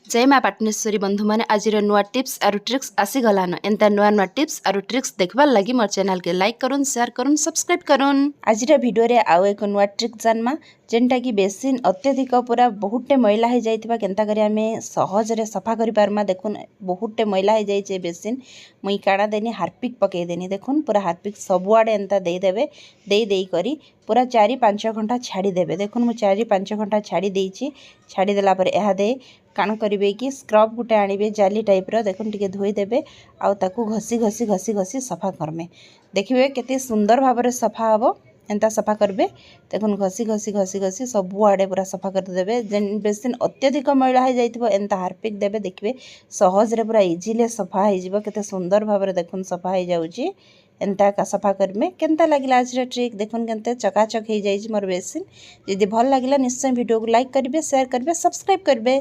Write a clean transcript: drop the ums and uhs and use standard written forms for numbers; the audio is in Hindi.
जय माँ पाटनेश्वरी बंधु मैंने आज नुआ टिप्स और ट्रिक्स आसीगलान एंता नुआ नुआ टिप्स और ट्रिक्स देखबार लगी मोर चैनल के लाइक करुन शेयर करुन सब्सक्राइब करुन। आज वीडियो रे आउ एक नुआ ट्रिक जानमा जेनटा कि बेसिन अत्यधिक पूरा बहुटे मैला हो जाइथिबा केनता करी आमे सहज रे सफा करि पारमा। देखुन बहुटे मैला हो जाइछे बेसिन मुई काणा देनी हार्पिक पके देनी। देखुन पूरा हार्पिक सबुआडे एंता दे देबे देई करी पूरा 4-5 घंटा छाड़ी देबे। देखुन मु 4-5 घंटा छाड़ी देइछि। छाड़ी देला पर एहा दे काण करिवे कि स्क्रब गुटे आनिबे जाली टाइप रो। देखुन टिके धोई देबे आउ ताकू घसी घसी घसी घसी सफा करमे। देखिबे केते सुंदर भाबरे सफा हबो एंता सफा करबे। देखुन घसी घसी घसी घसी सबु आडे पूरा सफा कर देबे। जेन बेसिन अत्यधिक मैला हो जाइथिबो एंता हार्पिक देबे। देखिबे सहज रे पूरा इजीले सफा हो जिवो। केते सुंदर भाबरे देखुन सफा हो जाउची एंता का सफा करमे। केनता लागिला आज रे ट्रिक देखुन केनते चकाचक हो जाइछि मोर बेसिन। यदि भल लागिला निश्चय वीडियो को लाइक करिवे शेयर करिवे सब्सक्राइब करिवे।